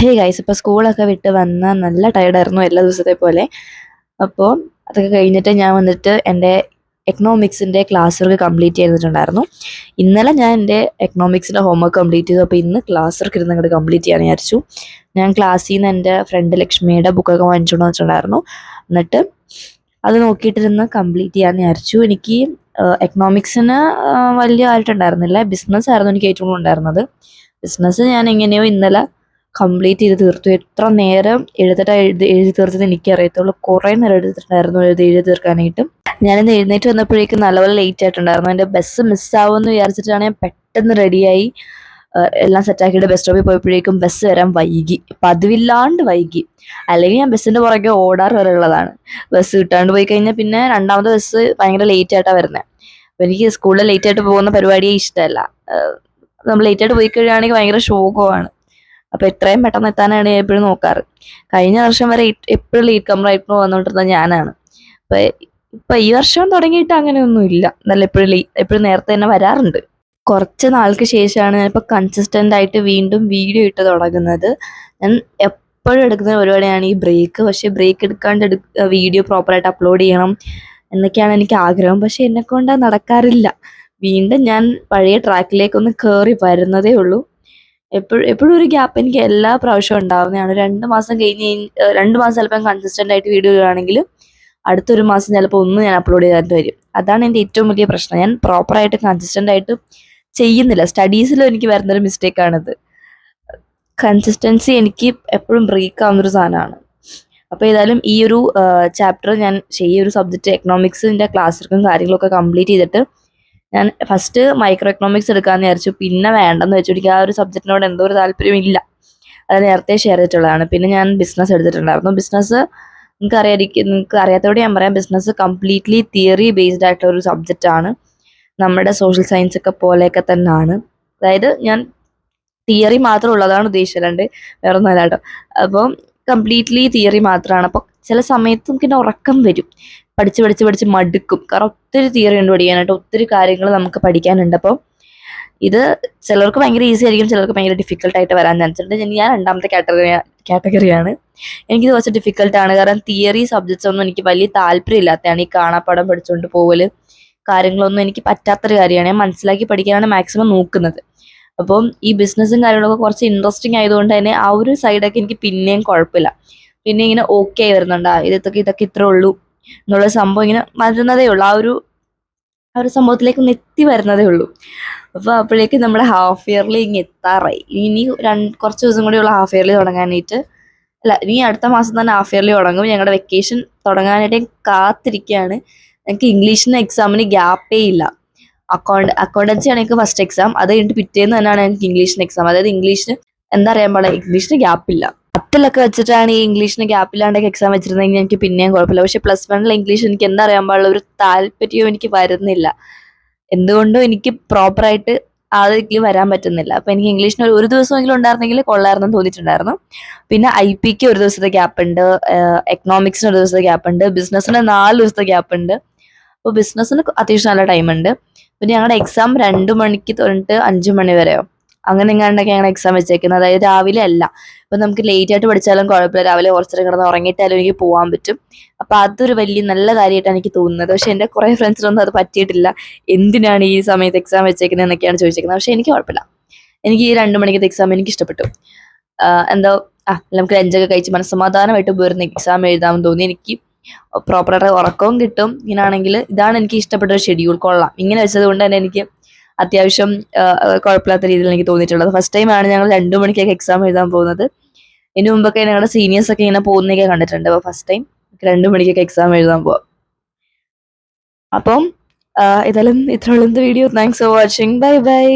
Hey guys, ഇപ്പോൾ സ്കൂളൊക്കെ വിട്ട് വന്ന നല്ല ടയർഡായിരുന്നു എല്ലാ ദിവസത്തെ പോലെ. അപ്പോൾ അതൊക്കെ കഴിഞ്ഞിട്ട് ഞാൻ വന്നിട്ട് എൻ്റെ എക്കണോമിക്സിൻ്റെ ക്ലാസ് വർക്ക് കംപ്ലീറ്റ് ചെയ്തിട്ടുണ്ടായിരുന്നു. ഇന്നലെ ഞാൻ എൻ്റെ എക്കണോമിക്സിൻ്റെ ഹോംവർക്ക് കംപ്ലീറ്റ് ചെയ്തു. അപ്പോൾ ഇന്ന് ക്ലാസ് വർക്ക് ഇരുന്ന് അങ്ങോട്ട് കംപ്ലീറ്റ് ചെയ്യാൻ വിചാരിച്ചു. ഞാൻ ക്ലാസ്സിൽ നിന്ന് എൻ്റെ ഫ്രണ്ട് ലക്ഷ്മിയുടെ ബുക്കൊക്കെ വാങ്ങിച്ചുകൊണ്ട് വന്നിട്ടുണ്ടായിരുന്നു. എന്നിട്ട് അത് നോക്കിയിട്ടിരുന്ന് കംപ്ലീറ്റ് ചെയ്യാമെന്ന് വിചാരിച്ചു. എനിക്ക് എക്കണോമിക്സിന് വലിയ ആയിട്ടുണ്ടായിരുന്നില്ല, ബിസിനസ് ആയിരുന്നു എനിക്ക് ഏറ്റവും കൂടുതൽ ഉണ്ടായിരുന്നത്. ബിസിനസ് ഞാൻ എങ്ങനെയോ ഇന്നലെ കംപ്ലീറ്റ് ചെയ്ത് തീർത്തു. എത്ര നേരം എഴുതി തീർത്തത് എനിക്കറിയത്തുള്ളൂ. കുറേ നേരം എടുത്തിട്ടുണ്ടായിരുന്നു എഴുതി തീർക്കാനായിട്ട്. ഞാനിന്ന് എഴുന്നേറ്റ് വന്നപ്പോഴേക്കും നല്ലപോലെ ലേറ്റ് ആയിട്ടുണ്ടായിരുന്നു. എൻ്റെ ബസ് മിസ്സാവുമെന്ന് വിചാരിച്ചിട്ടാണ് ഞാൻ പെട്ടെന്ന് റെഡിയായി എല്ലാം സെറ്റാക്കിയിട്ട് ബസ് സ്റ്റോപ്പിൽ പോയപ്പോഴേക്കും ബസ് വരാൻ വൈകി, പതിവില്ലാണ്ട് വൈകി. അല്ലെങ്കിൽ ഞാൻ ബസ്സിൻ്റെ പുറകെ ഓടാറ് വരെ ഉള്ളതാണ്. ബസ് കിട്ടാണ്ട് പോയി കഴിഞ്ഞാൽ പിന്നെ രണ്ടാമത്തെ ബസ് ഭയങ്കര ലേറ്റ് ആയിട്ടാണ് വരുന്നത്. അപ്പോൾ എനിക്ക് സ്കൂളിൽ ലേറ്റ് ആയിട്ട് പോകുന്ന പരിപാടിയെ ഇഷ്ടമല്ല. നമ്മൾ ലേറ്റ് ആയിട്ട് പോയി കഴിയുകയാണെങ്കിൽ ഭയങ്കര ശോകമാണ്. അപ്പോൾ എത്രയും പെട്ടെന്ന് എത്താനാണ് ഞാൻ എപ്പോഴും നോക്കാറ്. കഴിഞ്ഞ വർഷം വരെ എപ്പോഴും ലേറ്റ് കമ്മറായിട്ട് വന്നുകൊണ്ടിരുന്നത് ഞാനാണ്. അപ്പോൾ ഇപ്പം ഈ വർഷം തുടങ്ങിയിട്ട് അങ്ങനെയൊന്നും ഇല്ല, നല്ല എപ്പോഴും നേരത്തെ തന്നെ വരാറുണ്ട്. കുറച്ച് നാൾക്ക് ശേഷമാണ് ഞാനിപ്പോൾ കൺസിസ്റ്റൻ്റ് ആയിട്ട് വീണ്ടും വീഡിയോ ഇട്ട് തുടങ്ങുന്നത്. ഞാൻ എപ്പോഴും എടുക്കുന്ന പരിപാടിയാണ് ഈ ബ്രേക്ക്. പക്ഷേ ബ്രേക്ക് എടുക്കാണ്ട് വീഡിയോ പ്രോപ്പറായിട്ട് അപ്ലോഡ് ചെയ്യണം എന്നൊക്കെയാണ് എനിക്ക് ആഗ്രഹം. പക്ഷേ എന്നെക്കൊണ്ട് നടക്കാറില്ല. വീണ്ടും ഞാൻ പഴയ ട്രാക്കിലേക്കൊന്ന് കയറി വരുന്നതേ ഉള്ളൂ. എപ്പോഴും ഒരു ഗ്യാപ്പ് എനിക്ക് എല്ലാ പ്രാവശ്യവും ഉണ്ടാവുന്നതാണ്. 2 മാസം കഴിഞ്ഞ് 2 മാസം ചിലപ്പോൾ കൺസിസ്റ്റൻ്റ് ആയിട്ട് വീഡിയോ ഇടുകയാണെങ്കിൽ അടുത്തൊരു മാസം ചിലപ്പോൾ ഒന്നും ഞാൻ അപ്ലോഡ് ചെയ്യാനായിട്ട് വരും. അതാണ് എൻ്റെ ഏറ്റവും വലിയ പ്രശ്നം. ഞാൻ പ്രോപ്പറായിട്ട് കൺസിസ്റ്റൻ്റ് ആയിട്ട് ചെയ്യുന്നില്ല. സ്റ്റഡീസിലും എനിക്ക് വരുന്നൊരു മിസ്റ്റേക്കാണിത്. കൺസിസ്റ്റൻസി എനിക്ക് എപ്പോഴും ബ്രേക്ക് ആവുന്നൊരു സാധനമാണ്. അപ്പോൾ ഏതായാലും ഈ ഒരു ചാപ്റ്റർ ഞാൻ ഒരു സബ്ജക്റ്റ് എക്കണോമിക്സിൻ്റെ ക്ലാസ് വർക്കും കാര്യങ്ങളൊക്കെ കംപ്ലീറ്റ് ചെയ്തിട്ട് ഞാൻ ഫസ്റ്റ് മൈക്രോ എക്കണോമിക്സ് എടുക്കാമെന്ന് വിചാരിച്ചു. പിന്നെ വേണ്ടെന്ന് വെച്ചു. എനിക്ക് ആ ഒരു സബ്ജക്റ്റിനോട് എന്തോ ഒരു താല്പര്യമില്ല. അത് നേരത്തെ ഷെയർ ചെയ്തിട്ടുള്ളതാണ്. പിന്നെ ഞാൻ ബിസിനസ് എടുത്തിട്ടുണ്ടായിരുന്നു. ബിസിനസ് നിങ്ങൾക്ക് അറിയാത്തതോടെ ഞാൻ പറയാം, ബിസിനസ് കംപ്ലീറ്റ്ലി തിയറി ബേസ്ഡ് ആയിട്ടുള്ള ഒരു സബ്ജക്റ്റാണ്. നമ്മുടെ സോഷ്യൽ സയൻസ് ഒക്കെ പോലെയൊക്കെ തന്നെയാണ്. അതായത് ഞാൻ തിയറി മാത്രം ഉള്ളതാണ് ഉദ്ദേശിച്ചത്, അല്ലാണ്ട് വേറെ ഒന്നുമല്ല കേട്ടോ. അപ്പം കംപ്ലീറ്റ്ലി തിയറി മാത്രമാണ്. അപ്പോൾ ചില സമയത്ത് നമുക്കിങ്ങനെ ഉറക്കം വരും, പഠിച്ച് മടുക്കും. കാരണം ഒത്തിരി തിയറി ഉണ്ട് പഠിക്കാനായിട്ട്, ഒത്തിരി കാര്യങ്ങൾ നമുക്ക് പഠിക്കാനുണ്ട്. അപ്പോൾ ഇത് ചിലർക്ക് ഭയങ്കര ഈസി ആയിരിക്കും, ചിലർക്ക് ഭയങ്കര ഡിഫിക്കൽട്ടായിട്ട് വരാൻ ചാൻസ് ഉണ്ട്. ഞാൻ രണ്ടാമത്തെ കാറ്റഗറിയാണ്. എനിക്കിത് കുറച്ച് ഡിഫിക്കൽട്ടാണ്. കാരണം തിയറി സബ്ജക്ട്സ് ഒന്നും എനിക്ക് വലിയ താല്പര്യമില്ലാത്തതാണ്. ഈ കാണാപ്പാടം പഠിച്ചുകൊണ്ട് പോകൽ കാര്യങ്ങളൊന്നും എനിക്ക് പറ്റാത്തൊരു കാര്യമാണ്. ഞാൻ മനസ്സിലാക്കി പഠിക്കാനാണ് മാക്സിമം നോക്കുന്നത്. അപ്പം ഈ ബിസിനസ്സും കാര്യങ്ങളൊക്കെ കുറച്ച് ഇൻട്രസ്റ്റിംഗ് ആയതുകൊണ്ട് തന്നെ ആ ഒരു സൈഡൊക്കെ എനിക്ക് പിന്നെയും കുഴപ്പമില്ല. പിന്നെ ഇങ്ങനെ ഓക്കെ ആയി വരുന്നുണ്ട്. ഇതൊക്കെ ഇത്രേ ഉള്ളൂ എന്നുള്ള സംഭവം ഇങ്ങനെ വരുന്നതേ ഉള്ളൂ. ആ ഒരു സംഭവത്തിലേക്ക് ഒന്ന് എത്തി വരുന്നതേ ഉള്ളൂ. അപ്പോൾ അപ്പോഴേക്ക് നമ്മുടെ ഹാഫ് ഇയർലി ഇങ്ങനെ എത്താറായി. ഇനി കുറച്ച് ദിവസം കൂടിയുള്ള ഹാഫ് ഇയർലി തുടങ്ങാനായിട്ട്. അല്ല, ഇനി അടുത്ത മാസം തന്നെ ഹാഫ് ഇയർലി തുടങ്ങും. ഞങ്ങളുടെ വെക്കേഷൻ തുടങ്ങാനായിട്ട് കാത്തിരിക്കുകയാണ്. എനിക്ക് ഇംഗ്ലീഷിന് എക്സാമിന് ഗ്യാപ്പേ ഇല്ല. അക്കൗണ്ടൻസിയാണ് എനിക്ക് ഫസ്റ്റ് എക്സാം. അത് കഴിഞ്ഞിട്ട് പിറ്റേന്ന് തന്നെയാണ് എനിക്ക് ഇംഗ്ലീഷിന് എക്സാം. അതായത് ഇംഗ്ലീഷിന് എന്താ അറിയാൻ പാടില്ല, ഇംഗ്ലീഷിന് ഗ്യാപ്പില്ല. 10ലൊക്കെ വെച്ചിട്ടാണ് ഈ ഇംഗ്ലീഷിന് ഗ്യാപ്പില്ലാണ്ടൊക്കെ എക്സാം വെച്ചിരുന്നെങ്കിൽ എനിക്ക് പിന്നെയും കുഴപ്പമില്ല. പക്ഷേ +1 ഇംഗ്ലീഷ് എനിക്ക് എന്താ അറിയാൻ പാടില്ല, ഒരു താല്പര്യവും എനിക്ക് വരുന്നില്ല. എന്തുകൊണ്ടും എനിക്ക് പ്രോപ്പറായിട്ട് അതിലേക്ക് വരാൻ പറ്റുന്നില്ല. അപ്പോൾ എനിക്ക് ഇംഗ്ലീഷിന് ഒരു ദിവസമെങ്കിലും ഉണ്ടായിരുന്നെങ്കിൽ കൊള്ളായിരുന്നു തോന്നിയിട്ടുണ്ടായിരുന്നു. പിന്നെ IPക്ക് ഒരു ദിവസത്തെ ഗ്യാപ്പ് ഉണ്ട്, എക്കണോമിക്സിന് ഒരു ദിവസത്തെ ഗ്യാപ്പ് ഉണ്ട്, ബിസിനസ്സിന് 4 ദിവസത്തെ ഗ്യാപ്പ് ഉണ്ട്. അപ്പോൾ ബിസിനസ്സിന് അത്യാവശ്യം നല്ല ടൈമുണ്ട്. പിന്നെ ഞങ്ങളുടെ എക്സാം 2 മണിക്ക് തൊട്ട് 5 മണി വരെയോ അങ്ങനെ എങ്ങാണ്ടൊക്കെ ഞങ്ങളുടെ എക്സാം വെച്ചേക്കുന്നത്. അതായത് രാവിലെ അല്ല. അപ്പോൾ നമുക്ക് ലേറ്റ് ആയിട്ട് പഠിച്ചാലും കുഴപ്പമില്ല, രാവിലെ കുറച്ചേരം കിടന്ന് ഉറങ്ങിയിട്ടാലും എനിക്ക് പോകാൻ പറ്റും. അപ്പോൾ അതൊരു വലിയ നല്ല കാര്യമായിട്ടാണ് എനിക്ക് തോന്നുന്നത്. പക്ഷേ എൻ്റെ കുറേ ഫ്രണ്ട്സിനൊന്നും അത് പറ്റിയിട്ടില്ല. എന്തിനാണ് ഈ സമയത്ത് എക്സാം വെച്ചേക്കുന്നത് എന്നൊക്കെയാണ് ചോദിച്ചേക്കുന്നത്. പക്ഷേ എനിക്ക് കുഴപ്പമില്ല. എനിക്ക് ഈ 2 മണിക്കത്തെ എക്സാം എനിക്ക് ഇഷ്ടപ്പെട്ടു. എന്തോ നമുക്ക് ലഞ്ചൊക്കെ കഴിച്ച് മനസ്സമാധാനമായിട്ട് പോയിരുന്ന എക്സാം എഴുതാമെന്ന് തോന്നി. എനിക്ക് പ്രോപ്പറായിട്ട് ഉറക്കവും കിട്ടും. ഇങ്ങനെയാണെങ്കിൽ ഇതാണ് എനിക്ക് ഇഷ്ടപ്പെട്ട ഒരു ഷെഡ്യൂൾ. കൊള്ളാം. ഇങ്ങനെ വെച്ചത് കൊണ്ട് തന്നെ എനിക്ക് അത്യാവശ്യം കുഴപ്പമില്ലാത്ത രീതിയിൽ എനിക്ക് തോന്നിയിട്ടുള്ളത്. ഫസ്റ്റ് ടൈമാണ് ഞങ്ങൾ 2 മണിക്കൊക്കെ എക്സാം എഴുതാൻ പോകുന്നത്. ഇതിനു മുമ്പൊക്കെ ഞങ്ങളുടെ സീനിയേഴ്സൊക്കെ ഇങ്ങനെ പോകുന്നതൊക്കെ കണ്ടിട്ടുണ്ട്. അപ്പോൾ ഫസ്റ്റ് ടൈം 2 മണിക്കൊക്കെ എക്സാം എഴുതാൻ പോവാം. അപ്പം ഏതായാലും ഇത്രയുള്ള video. Thanks for watching. Bye bye.